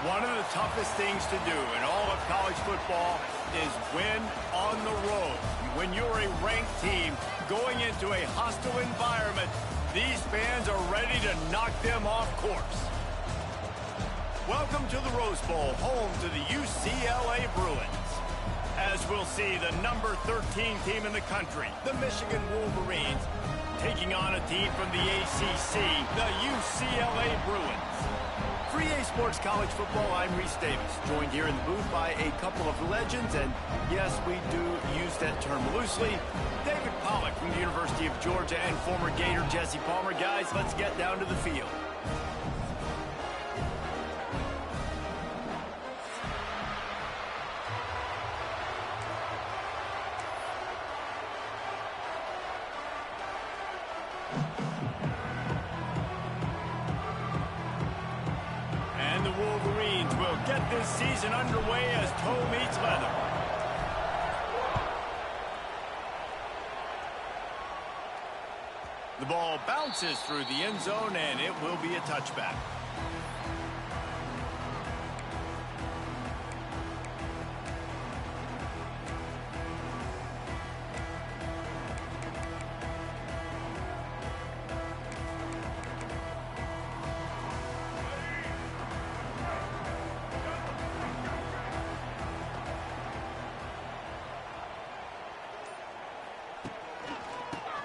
One of the toughest things to do in all of college football is win on the road. When you're a ranked team going into a hostile environment, these fans are ready to knock them off course. Welcome to the Rose Bowl, home to the UCLA Bruins. As we'll see, the number 13 team in the country, the Michigan Wolverines, taking on a team from the ACC, the UCLA Bruins. For EA Sports College Football, I'm Reese Davis, joined here in the booth by a couple of legends, and yes, we do use that term loosely. David Pollack from the University of Georgia and former Gator Jesse Palmer. Guys, let's get down to the field. And the Wolverines will get this season underway as toe meets leather. The ball bounces through the end zone, and it will be a touchback.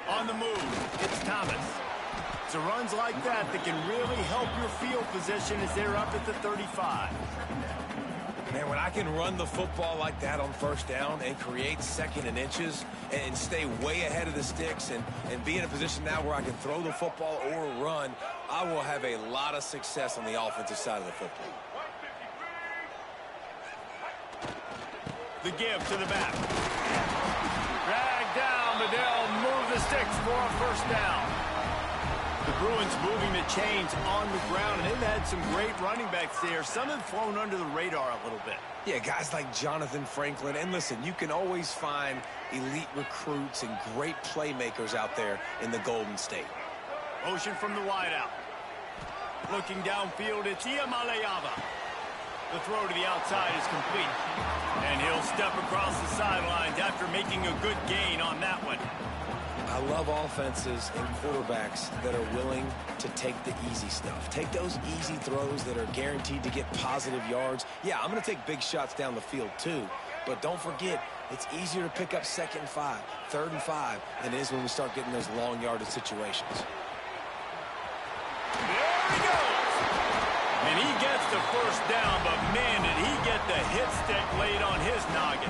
On the move, it's Thomas. It's runs like that can really help your field position as they're up at the 35. Man, when I can run the football like that on first down and create second and inches and stay way ahead of the sticks and be in a position now where I can throw the football or run, I will have a lot of success on the offensive side of the football. The give to the back. Drag down, but they'll move the sticks for a first down. The Bruins moving the chains on the ground, and they've had some great running backs there. Some have flown under the radar a little bit. Yeah, guys like Jonathan Franklin. And listen, you can always find elite recruits and great playmakers out there in the Golden State. Motion from the wideout. Looking downfield, it's Ncaa. The throw to the outside is complete. And he'll step across the sidelines after making a good gain on that one. I love offenses and quarterbacks that are willing to take the easy stuff. Take those easy throws that are guaranteed to get positive yards. Yeah, I'm going to take big shots down the field too. But don't forget, it's easier to pick up second and 5, third and 5 than it is when we start getting those long yardage situations. There he goes. And he gets the first down, but man, did he get the hit stick laid on his noggin.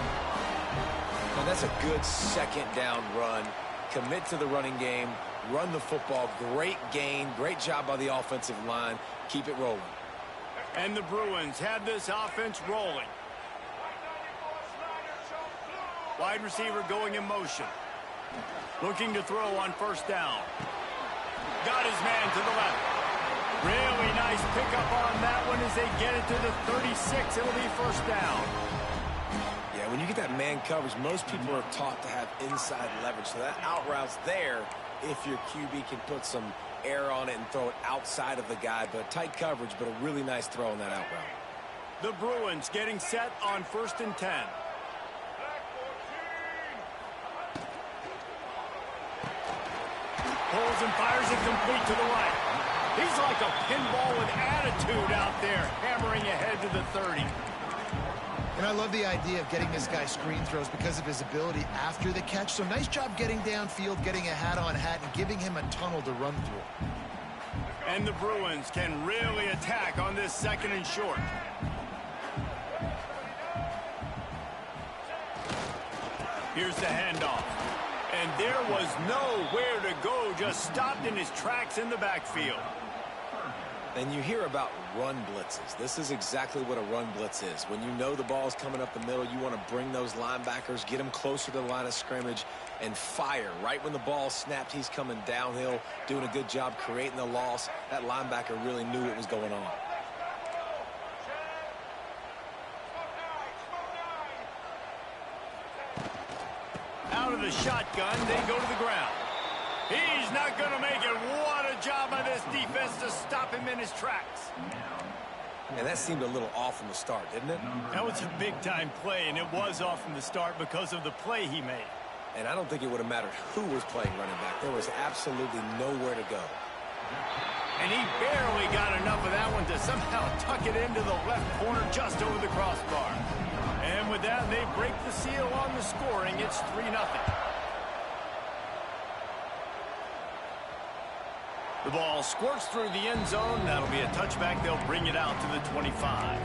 And that's a good second down run. Commit to the running game, run the football, great gain, great job by the offensive line. Keep it rolling. And the Bruins have this offense rolling. Wide receiver going in motion. Looking to throw on first down. Got his man to the left. Really nice pickup on that one as they get it to the 36. It'll be first down. Yeah, when you get that man coverage, most people are taught to have inside leverage. So that out route's there if your QB can put some air on it and throw it outside of the guy. But tight coverage, but a really nice throw on that out route. The Bruins getting set on 1st and 10. Pulls and fires it complete to the right. He's like a pinball with attitude out there, hammering ahead to the 30. And I love the idea of getting this guy screen throws because of his ability after the catch. So nice job getting downfield, getting a hat-on-hat, and giving him a tunnel to run through. And the Bruins can really attack on this 2nd and short. Here's the handoff. And there was nowhere to go, just stopped in his tracks in the backfield. And you hear about run blitzes. This is exactly what a run blitz is. When you know the ball's coming up the middle, you want to bring those linebackers, get them closer to the line of scrimmage, and fire. Right when the ball snapped, he's coming downhill, doing a good job creating the loss. That linebacker really knew what was going on. Out of the shotgun, they go to the ground. He's not going to make it. What a job by this defense to stop him in his tracks. And that seemed a little off from the start, didn't it? That was a big-time play, and it was off from the start because of the play he made. And I don't think it would have mattered who was playing running back. There was absolutely nowhere to go. And he barely got enough of that one to somehow tuck it into the left corner just over the crossbar. And with that, they break the seal on the scoring. It's 3-0. The ball squirts through the end zone. That'll be a touchback. They'll bring it out to the 25.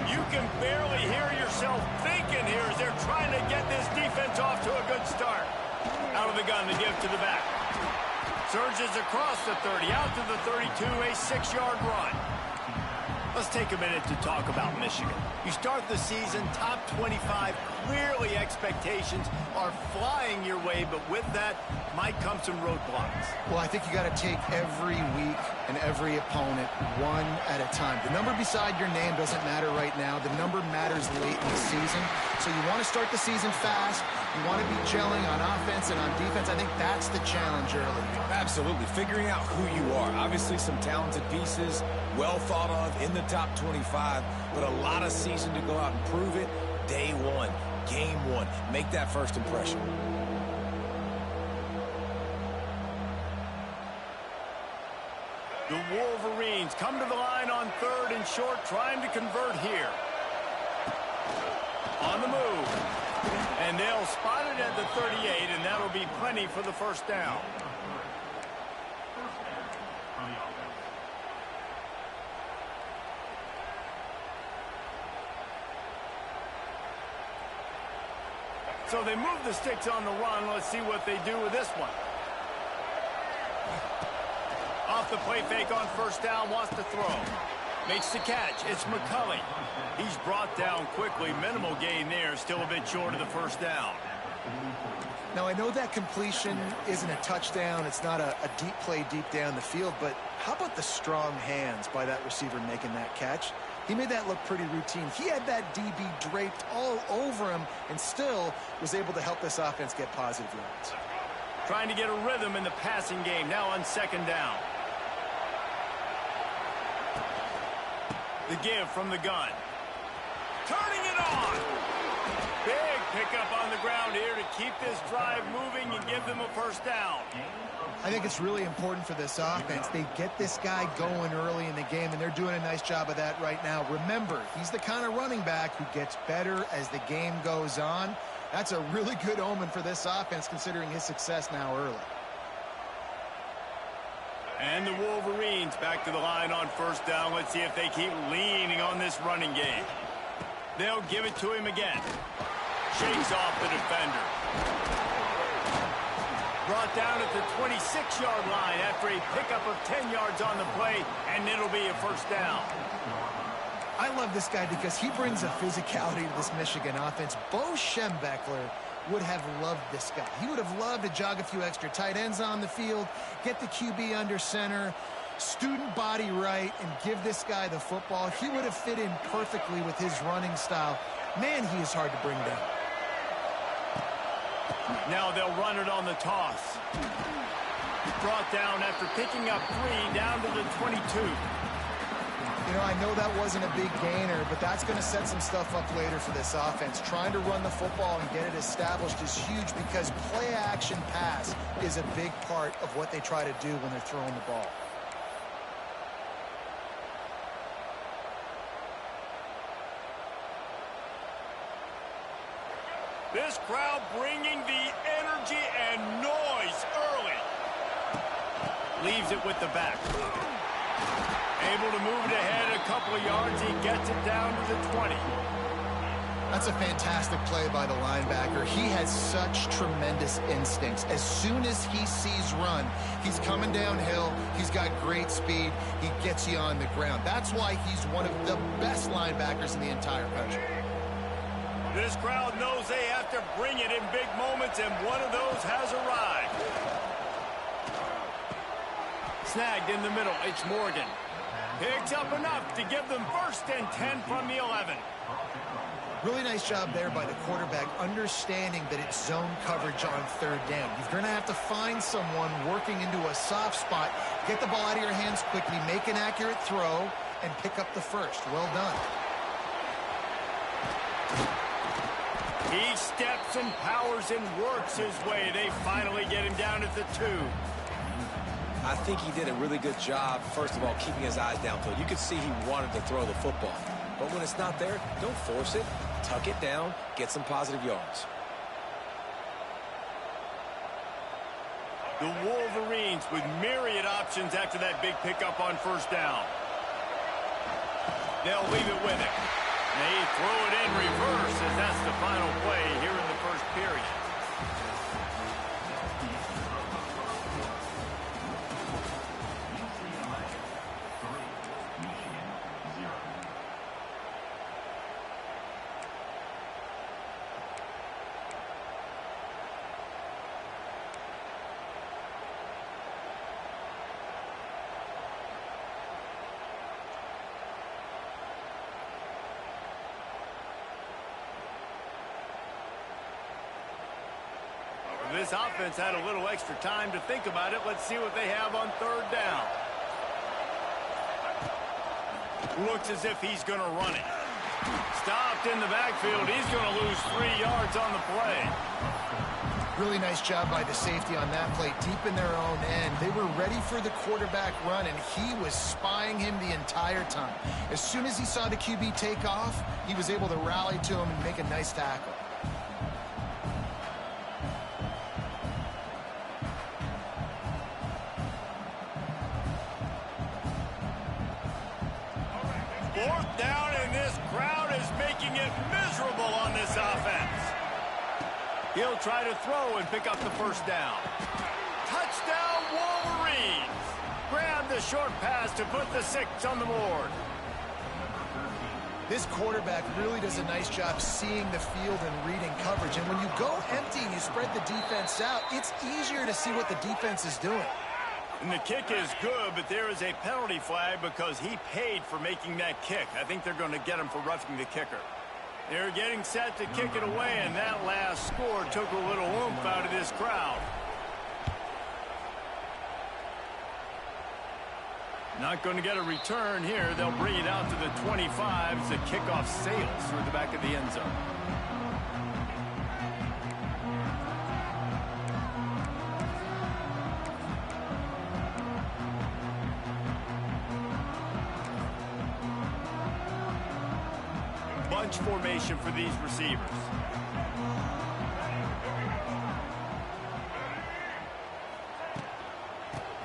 You can barely hear yourself thinking here as they're trying to get this defense off to a good start. Out of the gun to give to the back. Surges across the 30, out to the 32, a 6-yard run. Let's take a minute to talk about Michigan. You start the season top 25. Clearly expectations are flying your way, but with that might come some roadblocks. Well, I think you got to take every week and every opponent one at a time. The number beside your name doesn't matter right now. The number matters late in the season. So you want to start the season fast. You want to be gelling on offense and on defense. I think that's the challenge early. Absolutely. Figuring out who you are. Obviously some talented pieces, well thought of in the top 25, but a lot of season to go out and prove it. Day one, game one. Make that first impression. The Wolverines come to the line on 3rd and short, trying to convert here. On the move. And they'll spot it at the 38, and that'll be plenty for the first down. So they move the sticks on the run. Let's see what they do with this one. Off the play fake on first down, wants to throw. Makes the catch. It's McCulley. He's brought down quickly. Minimal gain there. Still a bit short of the first down. Now, I know that completion isn't a touchdown. It's not a deep play deep down the field, but how about the strong hands by that receiver making that catch? He made that look pretty routine. He had that DB draped all over him and still was able to help this offense get positive yards. Trying to get a rhythm in the passing game now on 2nd down. The give from the gun. Turning it on. Big pickup on the ground here to keep this drive moving and give them a first down. I think it's really important for this offense. They get this guy going early in the game, and they're doing a nice job of that right now. Remember, he's the kind of running back who gets better as the game goes on. That's a really good omen for this offense, considering his success now early. And the Wolverines back to the line on first down. Let's see if they keep leaning on this running game. They'll give it to him again. Shakes off the defender. Brought down at the 26-yard line after a pickup of 10 yards on the play, and it'll be a first down. I love this guy because he brings a physicality to this Michigan offense. Bo Schembechler would have loved this guy. He would have loved to jog a few extra tight ends on the field, get the QB under center, student body right, and give this guy the football. He would have fit in perfectly with his running style. Man, he is hard to bring down. Now they'll run it on the toss. Brought down after picking up 3 down to the 22. You know, I know that wasn't a big gainer, but that's going to set some stuff up later for this offense. Trying to run the football and get it established is huge because play-action pass is a big part of what they try to do when they're throwing the ball. This crowd bringing the energy and noise early. Leaves it with the back. Able to move it ahead a couple of yards. He gets it down to the 20. That's a fantastic play by the linebacker. He has such tremendous instincts. As soon as he sees run, he's coming downhill. He's got great speed. He gets you on the ground. That's why he's one of the best linebackers in the entire country. This crowd knows they have to bring it in big moments, and one of those has arrived. Snagged in the middle. It's Morgan. Picks up enough to give them 1st and 10 from the 11. Really nice job there by the quarterback, understanding that it's zone coverage on 3rd down. You're going to have to find someone working into a soft spot, get the ball out of your hands quickly, make an accurate throw, and pick up the 1st. Well done. He steps and powers and works his way. They finally get him down at the 2. I think he did a really good job, first of all, keeping his eyes downfield. You could see he wanted to throw the football. But when it's not there, don't force it. Tuck it down, get some positive yards. The Wolverines with myriad options after that big pickup on 1st down. They'll leave it with him. They throw it in reverse as that's the final play here in the 1st period. This offense had a little extra time to think about it. Let's see what they have on 3rd down. Looks as if he's going to run it. Stopped in the backfield. He's going to lose 3 yards on the play. Really nice job by the safety on that play, deep in their own end. They were ready for the quarterback run, and he was spying him the entire time. As soon as he saw the QB take off, he was able to rally to him and make a nice tackle. He'll try to throw and pick up the 1st down. Touchdown, Wolverines! Grab the short pass to put the 6 on the board. This quarterback really does a nice job seeing the field and reading coverage. And when you go empty and you spread the defense out, it's easier to see what the defense is doing. And the kick is good, but there is a penalty flag because he paid for making that kick. I think they're going to get him for roughing the kicker. They're getting set to kick it away, and that last score took a little oomph out of this crowd. Not going to get a return here. They'll bring it out to the 25 as the kickoff sails through the back of the end zone. Bunch formation for these receivers.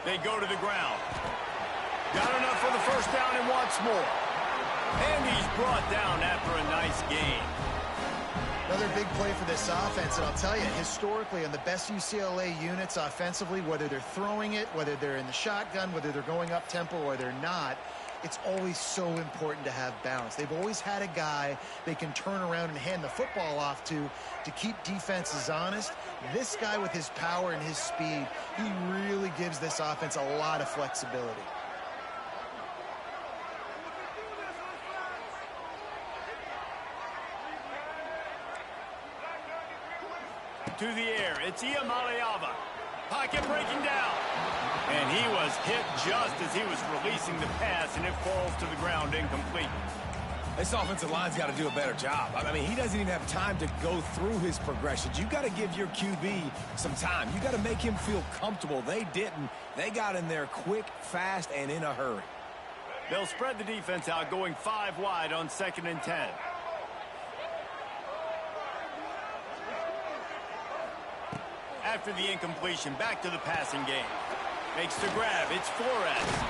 They go to the ground. Got enough for the 1st down and wants more. And he's brought down after a nice gain. Another big play for this offense, and I'll tell you, historically, on the best UCLA units offensively, whether they're throwing it, whether they're in the shotgun, whether they're going up tempo or they're not, it's always so important to have balance. They've always had a guy they can turn around and hand the football off to keep defenses honest. This guy with his power and his speed, he really gives this offense a lot of flexibility. To the air, it's Ncaa. Pocket breaking down. And he was hit just as he was releasing the pass, and it falls to the ground incomplete. This offensive line's got to do a better job. I mean, he doesn't even have time to go through his progressions. You got to give your QB some time. You got to make him feel comfortable. They didn't. They got in there quick, fast, and in a hurry. They'll spread the defense out, going 5 wide on 2nd and 10. After the incompletion, back to the passing game. Makes the grab. It's Flores.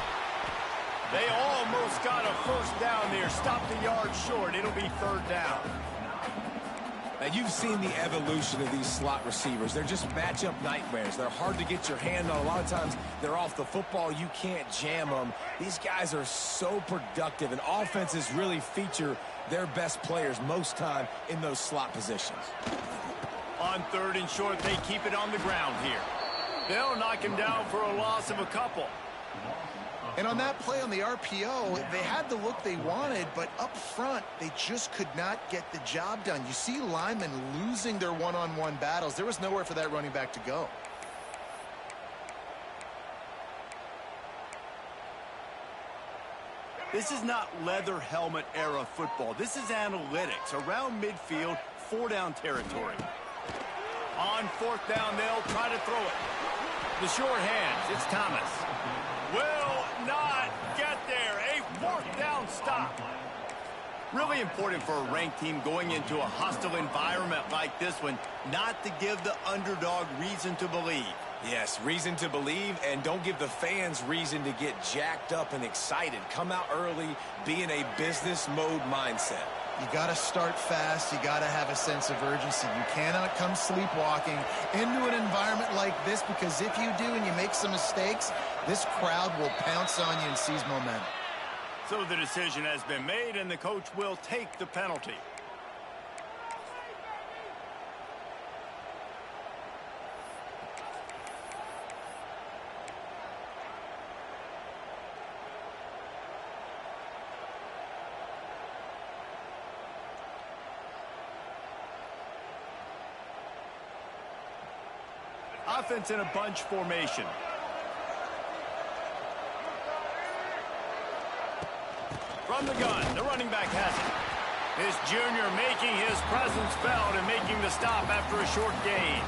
They almost got a 1st down there. Stopped a yard short. It'll be 3rd down. Now, you've seen the evolution of these slot receivers. They're just matchup nightmares. They're hard to get your hand on. A lot of times, they're off the football. You can't jam them. These guys are so productive, and offenses really feature their best players most time in those slot positions. On 3rd and short, they keep it on the ground here. They'll knock him down for a loss of a couple. And on that play on the RPO, they had the look they wanted, but up front, they just could not get the job done. You see linemen losing their one-on-one battles. There was nowhere for that running back to go. This is not leather helmet era football. This is analytics. Around midfield, 4-down territory. On 4th down, they'll try to throw it. The short hands, it's Thomas. Will not get there. A 4th down stop. Really important for a ranked team going into a hostile environment like this one, not to give the underdog reason to believe. Yes, reason to believe, and don't give the fans reason to get jacked up and excited. Come out early, be in a business mode mindset. You got to start fast. You got to have a sense of urgency. You cannot come sleepwalking into an environment like this, because if you do and you make some mistakes, this crowd will pounce on you and seize momentum. So the decision has been made, and the coach will take the penalty. Offense in a bunch formation. From the gun, the running back has it. This junior making his presence felt and making the stop after a short gain.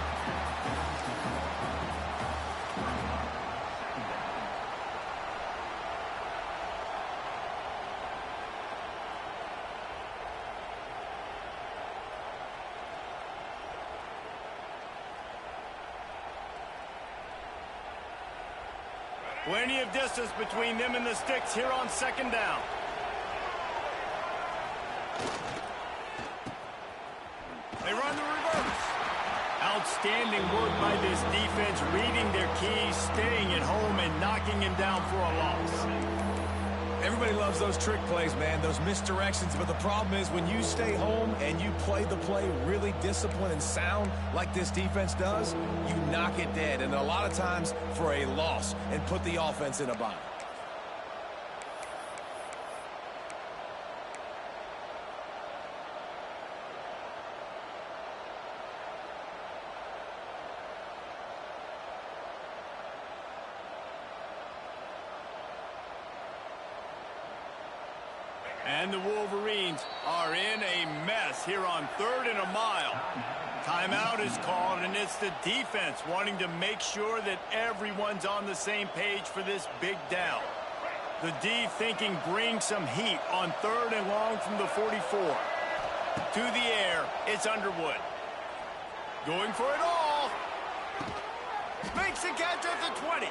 Plenty of distance between them and the sticks here on 2nd down. They run the reverse. Outstanding work by this defense, reading their keys, staying at home, and knocking him down for a loss. Everybody loves those trick plays, man, those misdirections, but the problem is when you stay home and you play the play really disciplined and sound like this defense does, you knock it dead, and a lot of times for a loss, and put the offense in a bind. And the Wolverines are in a mess here on 3rd and a mile. Timeout is called, and it's the defense wanting to make sure that everyone's on the same page for this big down. The D thinking bring some heat on 3rd and long from the 44. To the air, it's Underwood. Going for it all. Makes the catch at the 20.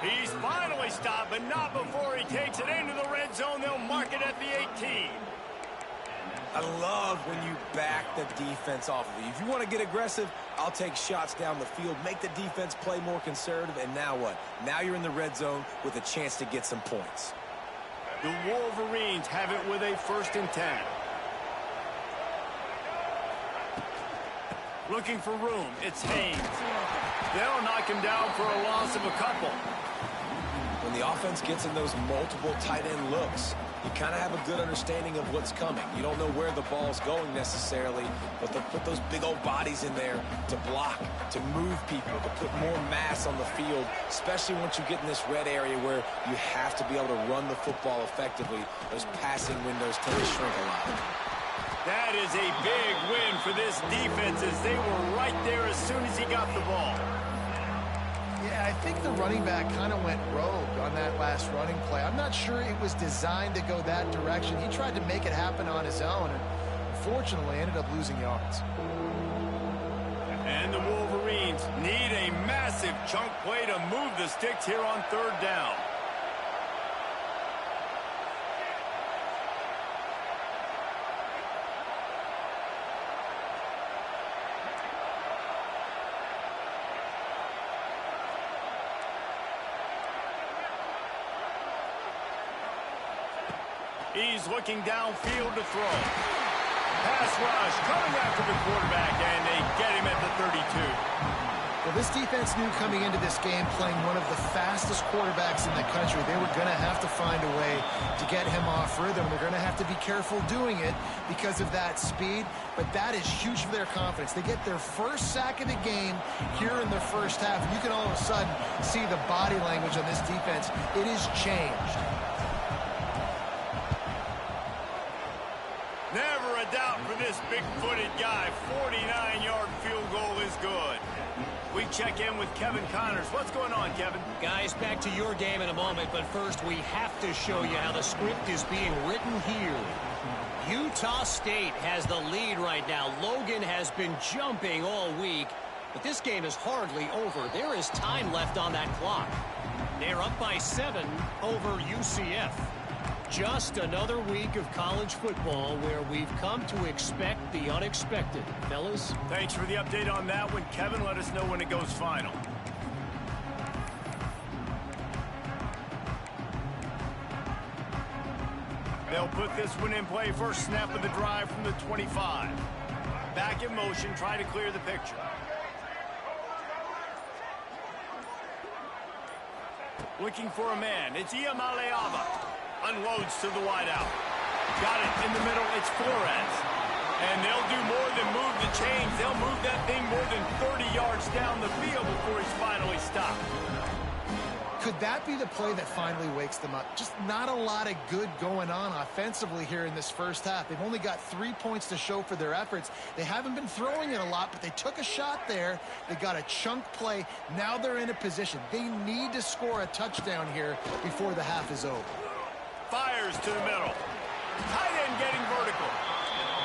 He's finally stopped, but not before he takes it into the red zone. They'll mark it at the 18. I love when you back the defense off of you. If you want to get aggressive, I'll take shots down the field, make the defense play more conservative, and now what? Now you're in the red zone with a chance to get some points. The Wolverines have it with a 1st and 10. Looking for room, it's Haynes. They'll knock him down for a loss of a couple. When the offense gets in those multiple tight end looks, you kind of have a good understanding of what's coming. You don't know where the ball's going necessarily, but they'll put those big old bodies in there to block, to move people, to put more mass on the field, especially once you get in this red area where you have to be able to run the football effectively. Those passing windows tend to shrink a lot. That is a big win for this defense, as they were right there as soon as he got the ball. Yeah, I think the running back kind of went rogue on that last running play. I'm not sure it was designed to go that direction. He tried to make it happen on his own, and unfortunately ended up losing yards. And the Wolverines need a massive chunk play to move the sticks here on 3rd down. He's looking downfield to throw. Pass rush coming after the quarterback, and they get him at the 32. The Well, this defense knew coming into this game, playing one of the fastest quarterbacks in the country, they were going to have to find a way to get him off rhythm. They're going to have to be careful doing it because of that speed, but that is huge for their confidence. They get their first sack of the game here in the first half, and you can all of a sudden see the body language on this defense. It has changed. Never a doubt for this big-footed guy. 49-yard field goal is good. We check in with Kevin Connors. What's going on, Kevin? Guys, back to your game in a moment, but first we have to show you how the script is being written here. Utah State has the lead right now. Logan has been jumping all week, but this game is hardly over. There is time left on that clock. They're up by 7 over UCF. Just another week of college football where we've come to expect the unexpected. Fellas? Thanks for the update on that one, Kevin. Let us know when it goes final. They'll put this one in play. First snap of the drive from the 25. Back in motion, try to clear the picture. Looking for a man. It's Ncaa. Unloads to the wideout. Got it in the middle. It's Flores. And they'll do more than move the chains. They'll move that thing more than 30 yards down the field before he's finally stopped. Could that be the play that finally wakes them up? Just not a lot of good going on offensively here in this first half. They've only got 3 points to show for their efforts. They haven't been throwing it a lot, but they took a shot there. They got a chunk play. Now they're in a position. They need to score a touchdown here before the half is over. Fires to the middle. Tight end getting vertical.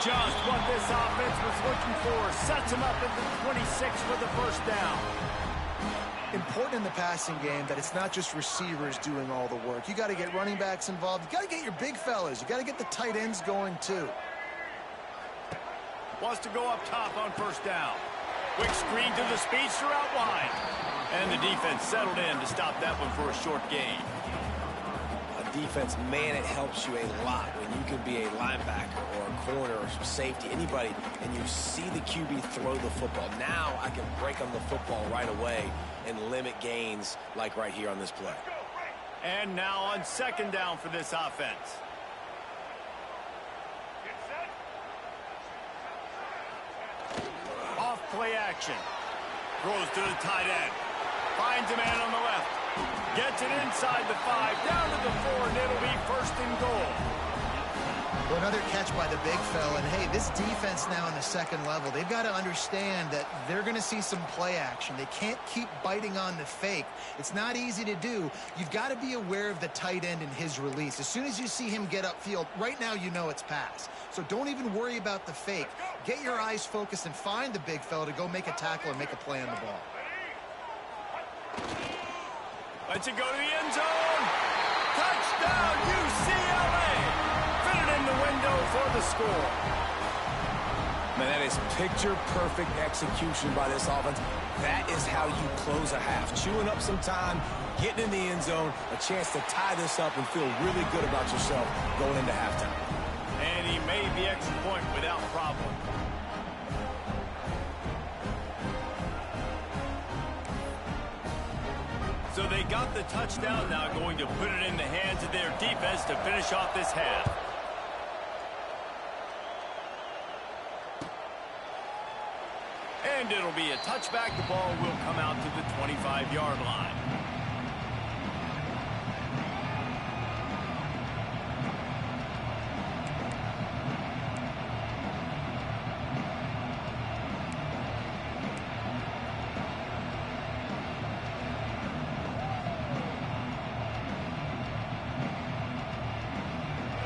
Just what this offense was looking for. Sets him up at the 26 for the first down. Important in the passing game that it's not just receivers doing all the work. You got to get running backs involved. You got to get your big fellas. You got to get the tight ends going too. Wants to go up top on first down. Quick screen to the speedster out wide. And the defense settled in to stop that one for a short gain. Defense, man, it helps you a lot when you can be a linebacker or a corner or safety, anybody, and you see the QB throw the football. Now I can break on the football right away and limit gains like right here on this play. And now on second down for this offense. Off play action. Throws to the tight end. Finds a man on the left. Gets it inside the 5, down to the 4, and it'll be first and goal. Well, another catch by the big fella. And, hey, this defense now in the second level, they've got to understand that they're going to see some play action. They can't keep biting on the fake. It's not easy to do. You've got to be aware of the tight end and his release. As soon as you see him get upfield, right now you know it's pass. So don't even worry about the fake. Get your eyes focused and find the big fella to go make a tackle or make a play on the ball. Lets it go to the end zone. Touchdown, UCLA. Fit it in the window for the score. Man, that is picture-perfect execution by this offense. That is how you close a half. Chewing up some time, getting in the end zone, a chance to tie this up and feel really good about yourself going into halftime. And he made the extra point without problem. So they got the touchdown, now going to put it in the hands of their defense to finish off this half. And it'll be a touchback. The ball will come out to the 25-yard line.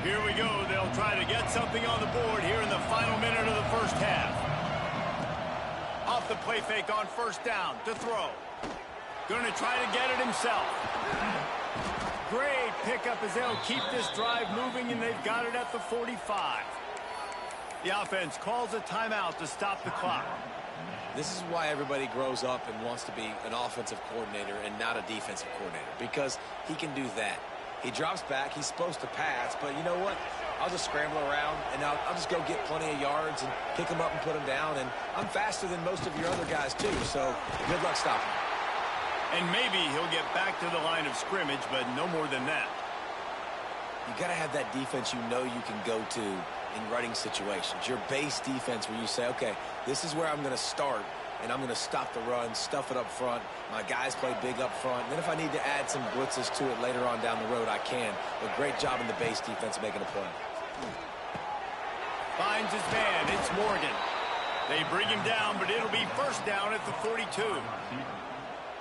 Here we go. They'll try to get something on the board here in the final minute of the first half. Off the play fake on first down to throw. Going to try to get it himself. Great pickup as they'll keep this drive moving, and they've got it at the 45. The offense calls a timeout to stop the clock. This is why everybody grows up and wants to be an offensive coordinator and not a defensive coordinator, because he can do that. He drops back. He's supposed to pass, but you know what? I'll just scramble around, and I'll just go get plenty of yards and pick him up and put him down. And I'm faster than most of your other guys, too, so good luck stopping. And maybe he'll get back to the line of scrimmage, but no more than that. You got to have that defense you know you can go to in running situations. Your base defense where you say, okay, this is where I'm going to start, and I'm going to stop the run, stuff it up front. My guys play big up front. And then if I need to add some blitzes to it later on down the road, I can. But great job in the base defense making a play. Finds his man. It's Morgan. They bring him down, but it'll be first down at the 42.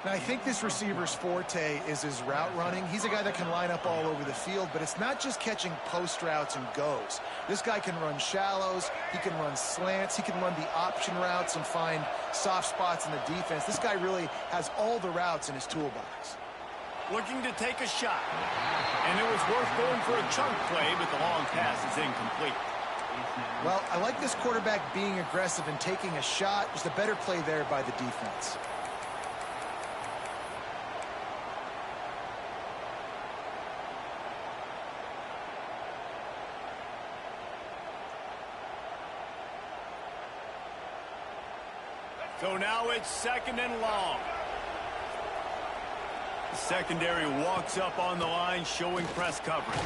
Now, I think this receiver's forte is his route running. He's a guy that can line up all over the field, but it's not just catching post routes and goes. This guy can run shallows, he can run slants, he can run the option routes and find soft spots in the defense. This guy really has all the routes in his toolbox. Looking to take a shot. And it was worth going for a chunk play, but the long pass is incomplete. Well, I like this quarterback being aggressive and taking a shot. Just a better play there by the defense. So now it's second and long. The secondary walks up on the line, showing press coverage.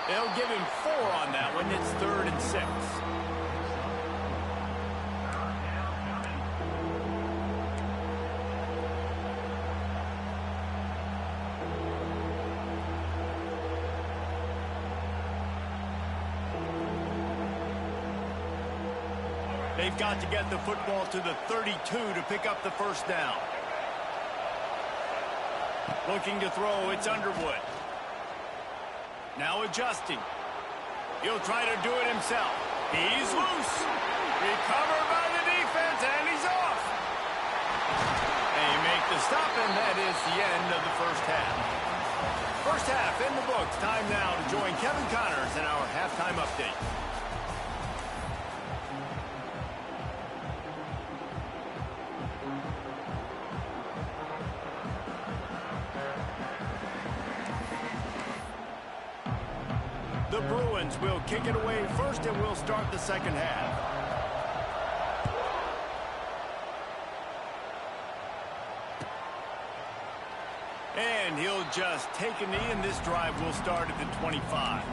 They'll give him 4 on that one. It's 3rd and 6. They've got to get the football to the 32 to pick up the first down. Looking to throw, it's Underwood. Now adjusting. He'll try to do it himself. He's loose. Recovered by the defense, and he's off. They make the stop, and that is the end of the first half. First half in the books. Time now to join Kevin Connors in our halftime update. The Bruins will kick it away first, and we'll start the second half. And he'll just take a knee, and this drive will start at the 25.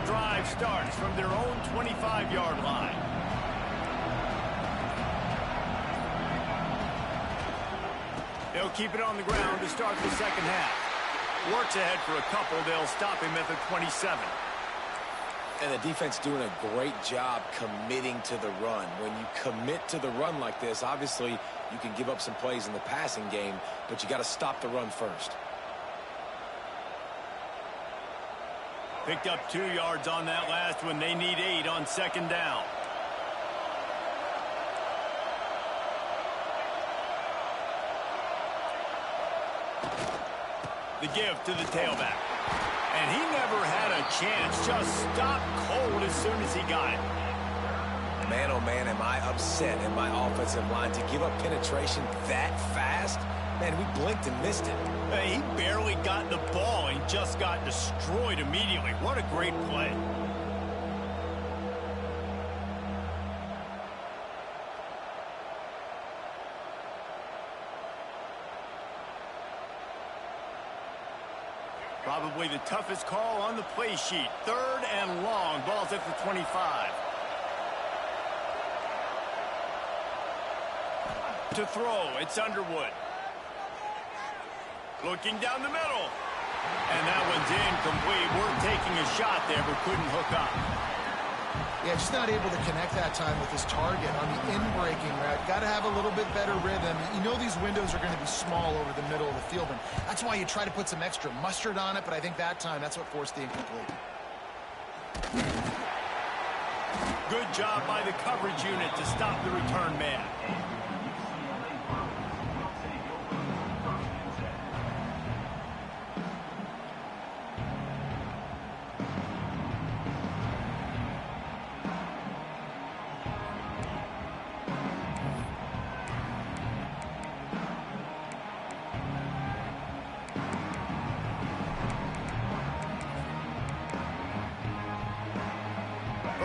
Drive starts from their own 25-yard line. They'll keep it on the ground to start the second half. Works ahead for a couple. They'll stop him at the 27. And the defense doing a great job committing to the run. When you commit to the run like this, obviously you can give up some plays in the passing game, but you got to stop the run first. Picked up 2 yards on that last one. They need 8 on second down. The give to the tailback. And he never had a chance. Just stopped cold as soon as he got it. Man, oh man, am I upset in my offensive line to give up penetration that fast? Man, we blinked and missed it. He barely got the ball. He just got destroyed immediately. What a great play. Probably the toughest call on the play sheet. 3rd and long. Ball's at the 25. To throw, it's Underwood. Looking down the middle. And that one's incomplete. We're taking a shot there, but couldn't hook up. Yeah, just not able to connect that time with his target on the in-breaking route. Got to have a little bit better rhythm. You know these windows are going to be small over the middle of the field, and that's why you try to put some extra mustard on it, but I think that time that's what forced the incomplete. Good job by the coverage unit to stop the return man.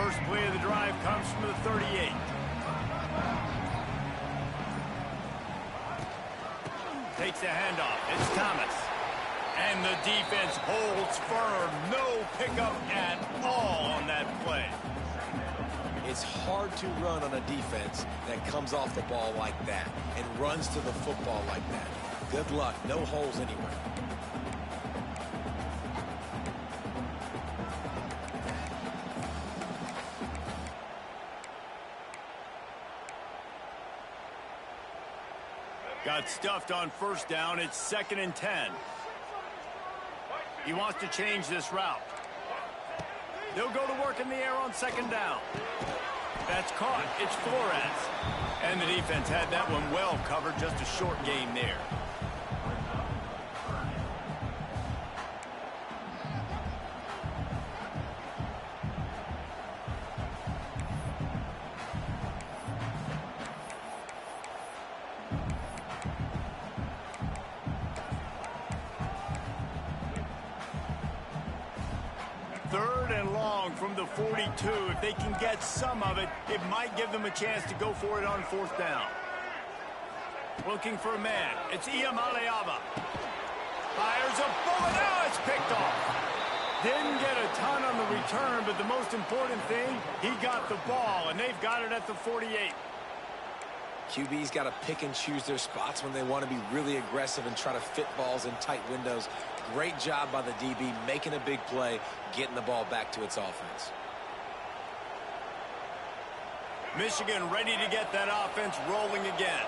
First play of the drive comes from the 38. Takes the handoff. It's Thomas. And the defense holds firm. No pickup at all on that play. It's hard to run on a defense that comes off the ball like that and runs to the football like that. Good luck. No holes anywhere. Got stuffed on first down. It's 2nd and 10. He wants to change this route. They'll go to work in the air on 2nd down. That's caught. It's Flores. And the defense had that one well covered. Just a short gain there. From the 42, if they can get some of it, it might give them a chance to go for it on 4th down. Looking for a man. It's Ncaa. Fires a bullet. Now it's picked off. Didn't get a ton on the return, but the most important thing, he got the ball, and they've got it at the 48. QB's got to pick and choose their spots when they want to be really aggressive and try to fit balls in tight windows. Great job by the DB, making a big play, getting the ball back to its offense. Michigan ready to get that offense rolling again.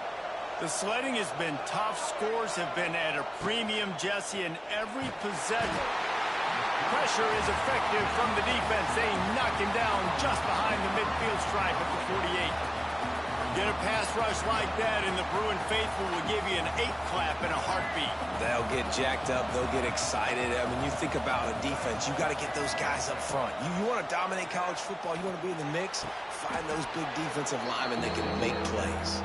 The sledding has been tough. Scores have been at a premium, Jesse, in every possession. Pressure is effective from the defense. They knock him down just behind the midfield stripe at the 48. Get a pass rush like that, and the Bruin faithful will give you an 8-clap in a heartbeat. They'll get jacked up. They'll get excited. I mean, you think about a defense. You got to get those guys up front. You want to dominate college football. You want to be in the mix. Find those big defensive linemen that can make plays.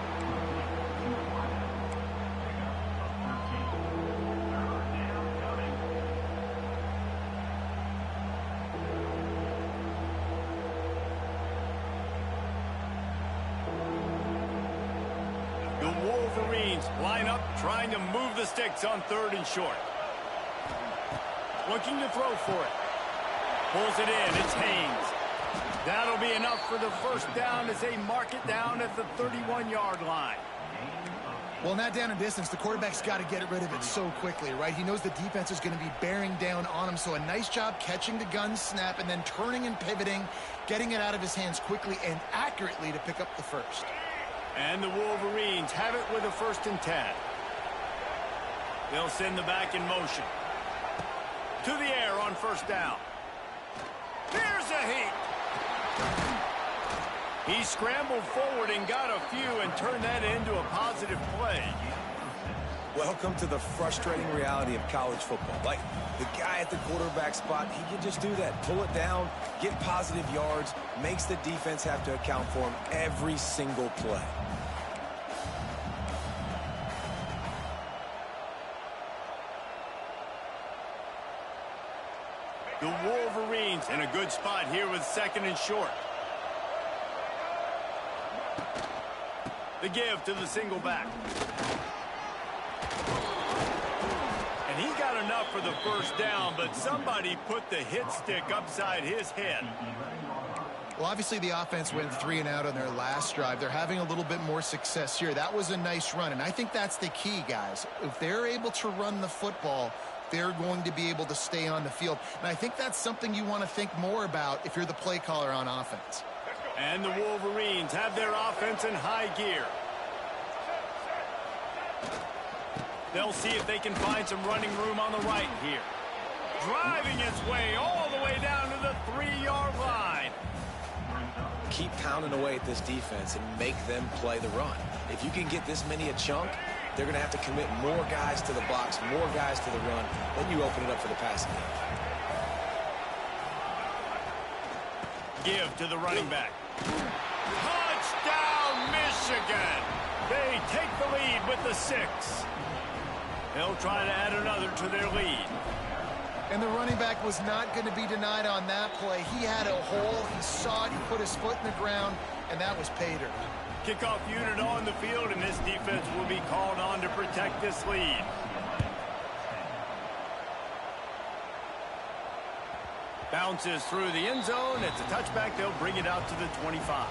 Line up, trying to move the sticks on 3rd and short. Looking to throw for it. Pulls it in. It's Haynes. That'll be enough for the 1st down as they mark it down at the 31-yard line. Well, not down in distance. The quarterback's got to get rid of it so quickly, right? He knows the defense is going to be bearing down on him, so a nice job catching the gun snap and then turning and pivoting, getting it out of his hands quickly and accurately to pick up the 1st. And the Wolverines have it with a 1st and 10. They'll send the back in motion. To the air on 1st down. There's a heat. He scrambled forward and got a few and turned that into a positive play. Welcome to the frustrating reality of college football. Like, the guy at the quarterback spot, he can just do that. Pull it down, get positive yards, makes the defense have to account for him every single play. The Wolverines in a good spot here with 2nd and short. The give to the single back. And he got enough for the 1st down, but somebody put the hit stick upside his head. Well, obviously the offense went 3 and out on their last drive. They're having a little bit more success here. That was a nice run, and I think that's the key, guys. If they're able to run the football, they're going to be able to stay on the field. And I think that's something you want to think more about if you're the play caller on offense. And the Wolverines have their offense in high gear. They'll see if they can find some running room on the right here. Driving its way all the way down to the 3-yard line. Keep pounding away at this defense and make them play the run. If you can get this many a chunk, they're going to have to commit more guys to the box, more guys to the run. Then you open it up for the passing game. Give to the running back. Touchdown, Michigan! They take the lead with the 6. They'll try to add another to their lead. And the running back was not going to be denied on that play. He had a hole. He saw it. He put his foot in the ground, and that was pay dirt. Kickoff unit on the field, and this defense will be called on to protect this lead. Bounces through the end zone. It's a touchback. They'll bring it out to the 25.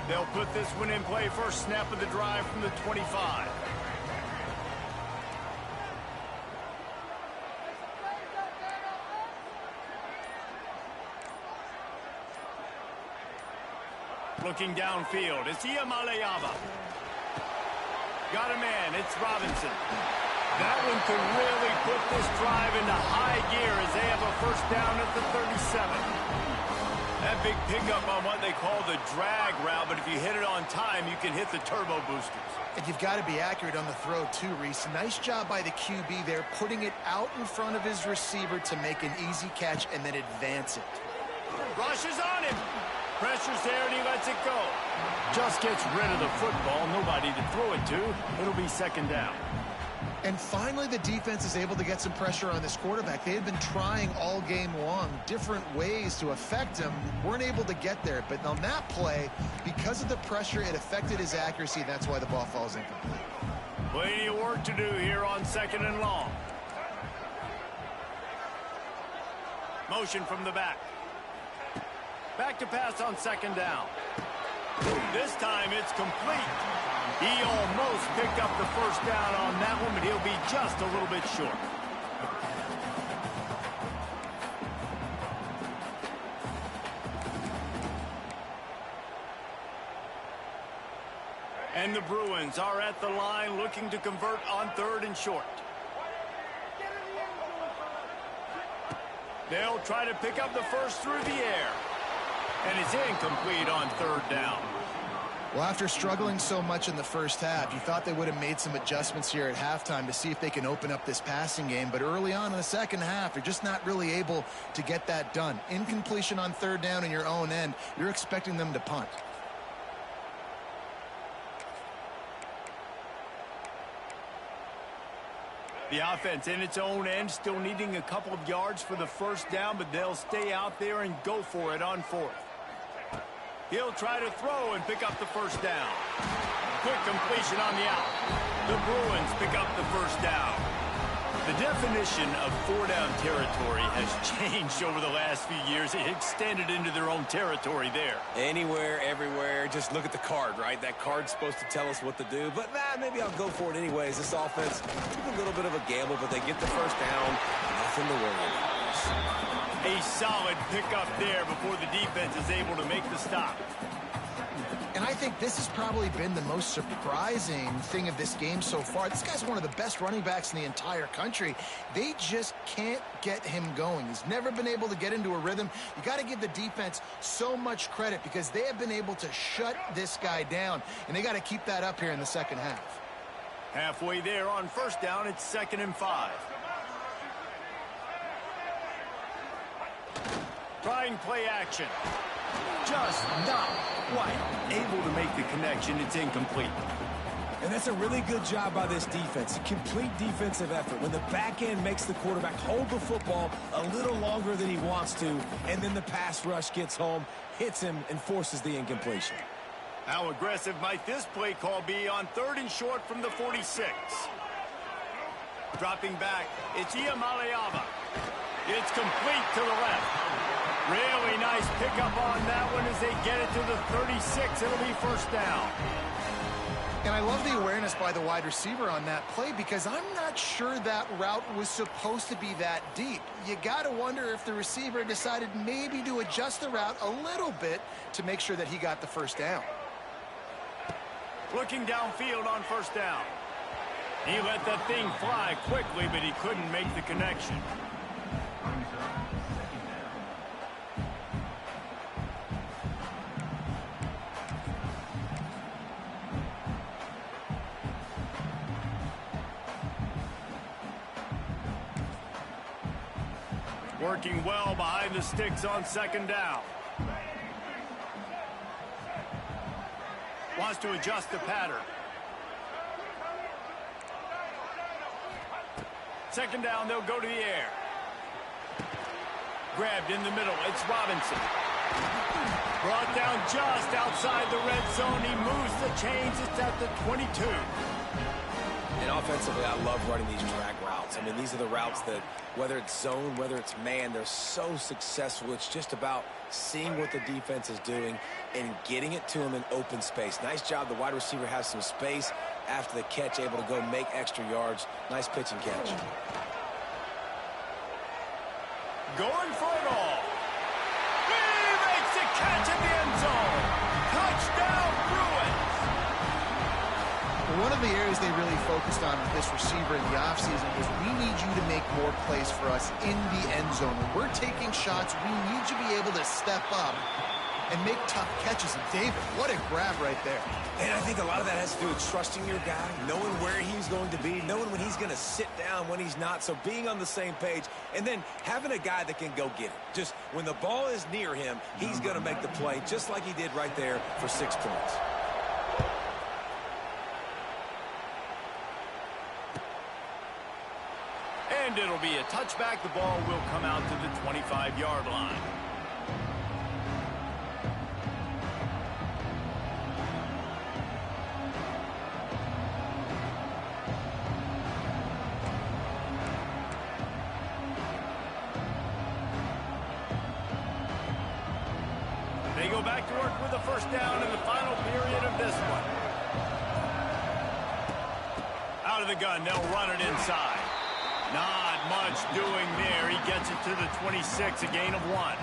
They'll put this one in play. First snap of the drive from the 25. Looking downfield, it's Ncaa. Got a man, it's Robinson. That one could really put this drive into high gear as they have a first down at the 37. That big pickup on what they call the drag route, but if you hit it on time, you can hit the turbo boosters. And you've got to be accurate on the throw too, Reese. Nice job by the QB there, putting it out in front of his receiver to make an easy catch and then advance it. Rushes on him. Pressure's there, and he lets it go. Just gets rid of the football. Nobody to throw it to. It'll be second down. And finally, the defense is able to get some pressure on this quarterback. They had been trying all game long different ways to affect him. Weren't able to get there. But on that play, because of the pressure, it affected his accuracy. That's why the ball falls incomplete. Plenty of work to do here on second and long. Motion from the back. Back to pass on second down. This time it's complete. He almost picked up the first down on that one, but he'll be just a little bit short. And the Bruins are at the line looking to convert on third and short. They'll try to pick up the first through the air. And it's incomplete on third down. Well, after struggling so much in the first half, you thought they would have made some adjustments here at halftime to see if they can open up this passing game. But early on in the second half, you're just not really able to get that done. Incompletion on third down in your own end, you're expecting them to punt. The offense in its own end still needing a couple of yards for the first down, but they'll stay out there and go for it on fourth. He'll try to throw and pick up the first down. Quick completion on the out. The Bruins pick up the first down. The definition of four-down territory has changed over the last few years. It extended into their own territory there. Anywhere, everywhere, just look at the card, right? That card's supposed to tell us what to do, but maybe I'll go for it anyways. This offense took a little bit of a gamble, but they get the first down. Nothing to worry about. A solid pickup there before the defense is able to make the stop. And I think this has probably been the most surprising thing of this game so far. This guy's one of the best running backs in the entire country. They just can't get him going. He's never been able to get into a rhythm. You got to give the defense so much credit because they have been able to shut this guy down, and they got to keep that up here in the second half. Halfway there on first down, it's 2nd and 5. Trying play action. Just not quite able to make the connection. It's incomplete. And that's a really good job by this defense. A complete defensive effort. When the back end makes the quarterback hold the football a little longer than he wants to, and then the pass rush gets home, hits him, and forces the incompletion. How aggressive might this play call be on third and short from the 46? Dropping back, it's Ncaa. It's complete to the left. Really nice pickup on that one as they get it to the 36. It'll be first down. And I love the awareness by the wide receiver on that play because I'm not sure that route was supposed to be that deep. You got to wonder if the receiver decided maybe to adjust the route a little bit to make sure that he got the first down. Looking downfield on first down. He let that thing fly quickly, but he couldn't make the connection. Working well behind the sticks on second down. Wants to adjust the pattern. Second down, they'll go to the air. Grabbed in the middle. It's Robinson. Brought down just outside the red zone. He moves the chains. It's at the 22. And offensively, I love running these drag routes. I mean, these are the routes that, whether it's zone, whether it's man, they're so successful. It's just about seeing what the defense is doing and getting it to them in open space. Nice job. The wide receiver has some space after the catch, able to go make extra yards. Nice pitch and catch. Going for it all. He makes the catch in the end zone. Touchdown, Bruins. One of the areas they really focused on with this receiver in the offseason was we need you to make more plays for us in the end zone. When we're taking shots, we need you to be able to step up and make tough catches. And David, what a grab right there. And I think a lot of that has to do with trusting your guy, knowing where he's going to be, knowing when he's going to sit down, when he's not. So being on the same page, and then having a guy that can go get it. Just when the ball is near him, he's going to make the play, just like he did right there for 6 points. And it'll be a touchback. The ball will come out to the 25-yard line. They go back to work with a first down in the final period of this one. Out of the gun, they'll run it inside. Not much doing there. He gets it to the 26, a gain of 1.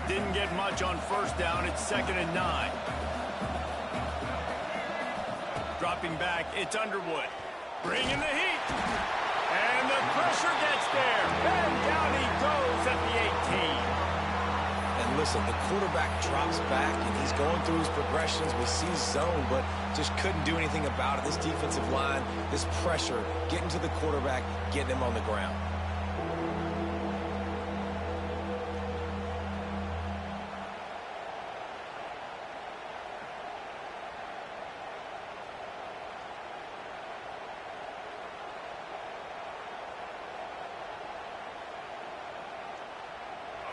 Didn't get much on first down. It's 2nd and 9. Dropping back, it's Underwood. Bringing the heat. And the pressure gets there. And down he goes at the 18. And listen, the quarterback drops back, and he's going through his progressions. We see zone, but just couldn't do anything about it. This defensive line, this pressure, getting to the quarterback, getting him on the ground.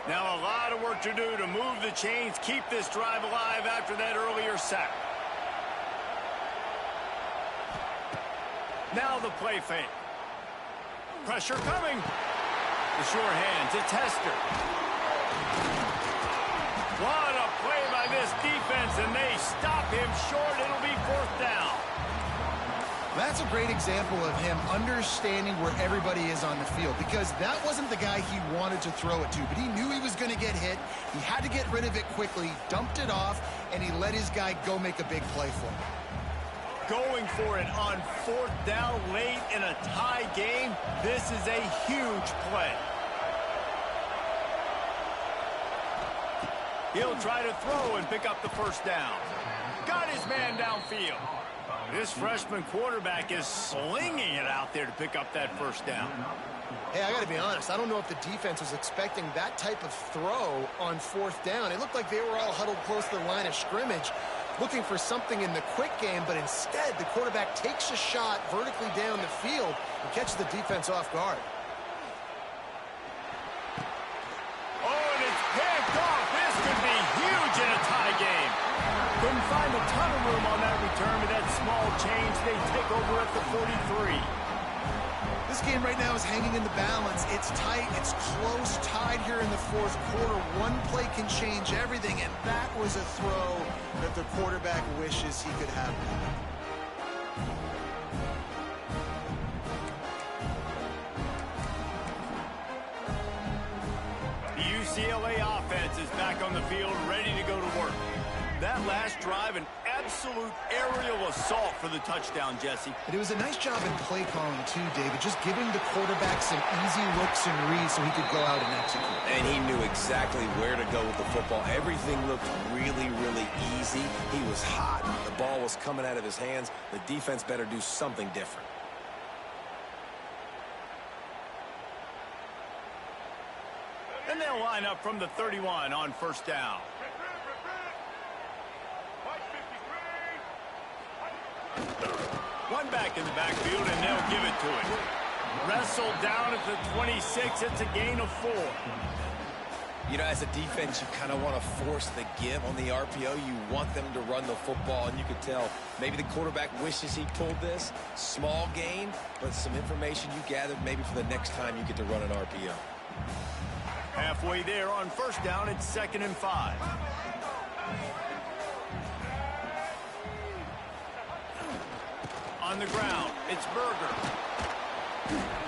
Now a lot of work to do to move the chains, keep this drive alive after that earlier sack. Now the play fake. Pressure coming. The sure hands, it's Hester. What a play by this defense, and they stop him short. It'll be 4th down. That's a great example of him understanding where everybody is on the field, because that wasn't the guy he wanted to throw it to, but he knew he was going to get hit. He had to get rid of it quickly, dumped it off, and he let his guy go make a big play for him. Going for it on 4th down late in a tie game. This is a huge play. He'll try to throw and pick up the first down. Got his man downfield. This freshman quarterback is slinging it out there to pick up that first down. Hey, I got to be honest. I don't know if the defense was expecting that type of throw on 4th down. It looked like they were all huddled close to the line of scrimmage, looking for something in the quick game, but instead the quarterback takes a shot vertically down the field and catches the defense off guard. Oh, and it's picked off. This could be huge in a tie game. Couldn't find a ton of room on that return with that small change. They take over at the 43. This game right now is hanging in the balance. It's tight. It's close, tied here in the 4th quarter. One play can change everything, and that was a throw that the quarterback wishes he could have. The UCLA offense is back on the field, ready to go to work. That last drive, an absolute aerial assault for the touchdown, Jesse. But it was a nice job in play calling, too, David, just giving the quarterback some easy looks and reads so he could go out and execute. And he knew exactly where to go with the football. Everything looked really, really easy. He was hot. The ball was coming out of his hands. The defense better do something different. And they'll line up from the 31 on first down. One back in the backfield, and they'll give it to him. Wrestled down at the 26. It's a gain of 4. You know, as a defense, you kind of want to force the give on the RPO. You want them to run the football, and you could tell maybe the quarterback wishes he pulled this. Small gain, but some information you gathered maybe for the next time you get to run an RPO. Halfway there on first down, it's 2nd and 5. On the ground, it's Berger.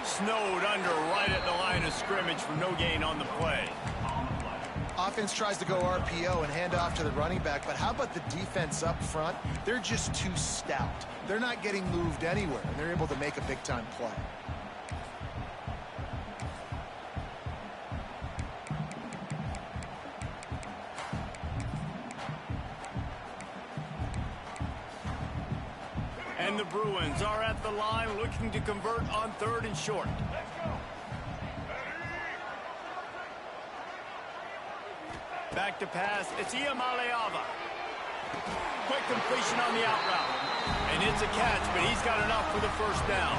Snowed under right at the line of scrimmage for no gain on the play. Offense tries to go RPO and hand off to the running back, but how about the defense up front? They're just too stout. They're not getting moved anywhere, and they're able to make a big-time play. And the Bruins are at the line looking to convert on 3rd and short. Back to pass. It's Ncaa. Quick completion on the out route. And it's a catch, but he's got enough for the first down.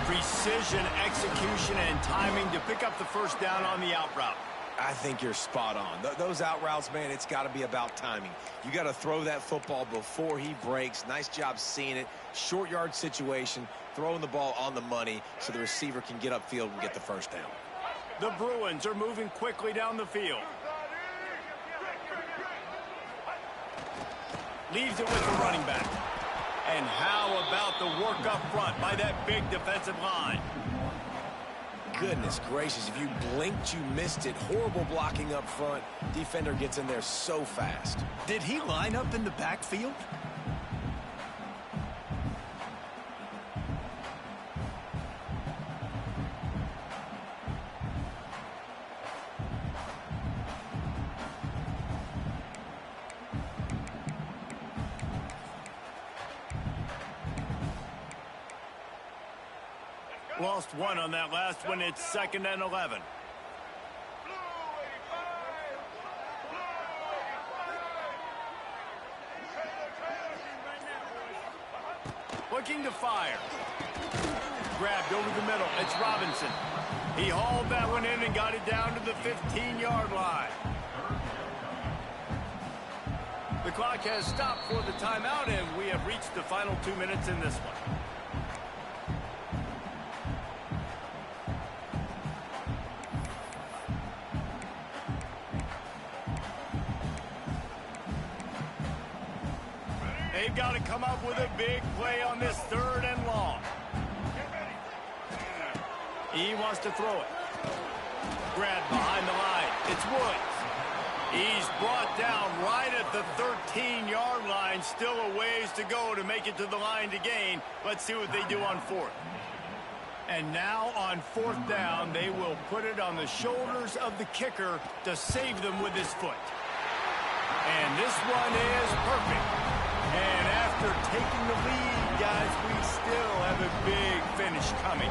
Precision, execution, and timing to pick up the first down on the out route. I think you're spot on. Those out routes, man, it's got to be about timing. You got to throw that football before he breaks. Nice job seeing it. Short yard situation, throwing the ball on the money so the receiver can get upfield and get the first down. The Bruins are moving quickly down the field. Leaves it with the running back. And how about the work up front by that big defensive line? Goodness gracious, if you blinked, you missed it. Horrible blocking up front. Defender gets in there so fast. Did he line up in the backfield? Lost one on that last one. It's 2nd and 11. Looking to fire. Grabbed over the middle. It's Robinson. He hauled that one in and got it down to the 15-yard line. The clock has stopped for the timeout, and we have reached the final 2 minutes in this one. They've got to come up with a big play on this 3rd and long. He wants to throw it. Grabbed behind the line. It's Woods. He's brought down right at the 13-yard line. Still a ways to go to make it to the line to gain. Let's see what they do on 4th. And now on 4th down, they will put it on the shoulders of the kicker to save them with his foot. And this one is perfect. And after taking the lead, guys, we still have a big finish coming.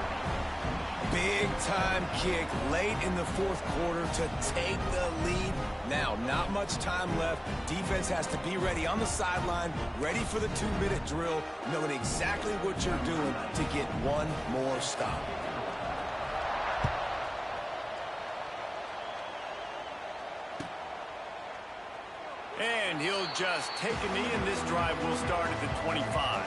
Big-time kick late in the 4th quarter to take the lead. Now, not much time left. Defense has to be ready on the sideline, ready for the 2-minute drill, knowing exactly what you're doing to get one more stop. And he'll just take a knee, and this drive will start at the 25.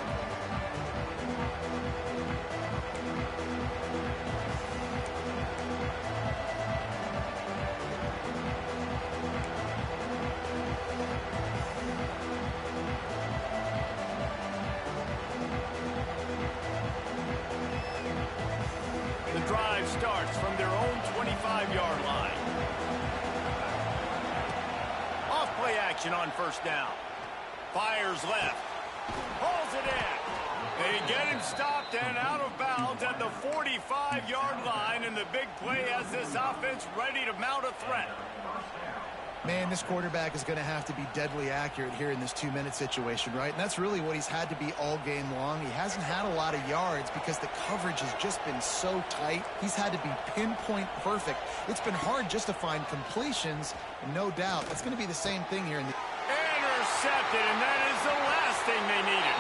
The drive starts from their own 25-yard line. Off play action on 1st down. Fires left. Pulls it in. They get him stopped and out of bounds at the 45-yard line, and the big play has this offense ready to mount a threat. Man, this quarterback is going to have to be deadly accurate here in this 2-minute situation, right? And that's really what he's had to be all game long. He hasn't had a lot of yards because the coverage has just been so tight. He's had to be pinpoint perfect. It's been hard just to find completions, and no doubt that's going to be the same thing here in the... Intercepted, and that is the last thing they needed.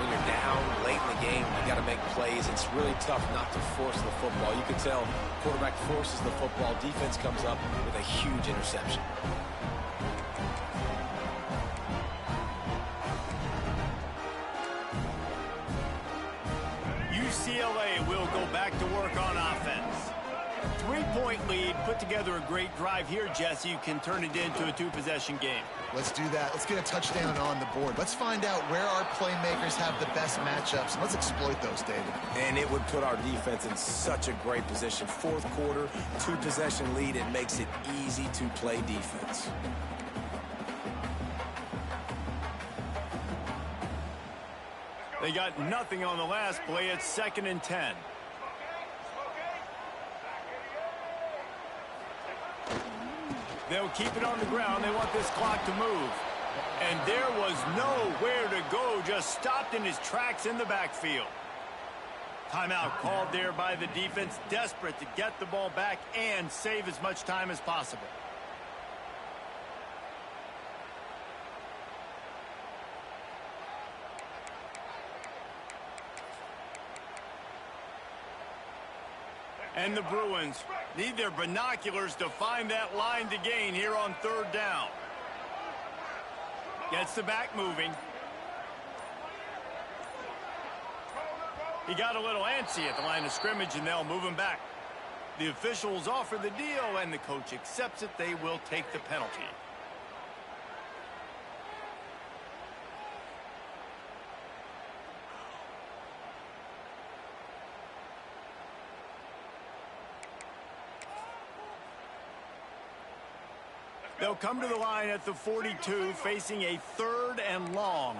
When you're down late in the game, you got to make plays. It's really tough not to force the football. You can tell quarterback forces the football. Defense comes up with a huge interception. UCLA will go back to work on offense. 3-point lead, put together a great drive here, Jesse. You can turn it into a 2-possession game. Let's do that. Let's get a touchdown on the board. Let's find out where our playmakers have the best matchups, and let's exploit those, David. And it would put our defense in such a great position. Fourth quarter, 2-possession lead. It makes it easy to play defense. They got nothing on the last play. It's 2nd and 10. They'll keep it on the ground. They want this clock to move. And there was nowhere to go, just stopped in his tracks in the backfield. Timeout called there by the defense, desperate to get the ball back and save as much time as possible. And the Bruins need their binoculars to find that line to gain here on 3rd down. Gets the back moving. He got a little antsy at the line of scrimmage, and they'll move him back. The officials offer the deal, and the coach accepts it. They will take the penalty. They'll come to the line at the 42, facing a 3rd and long.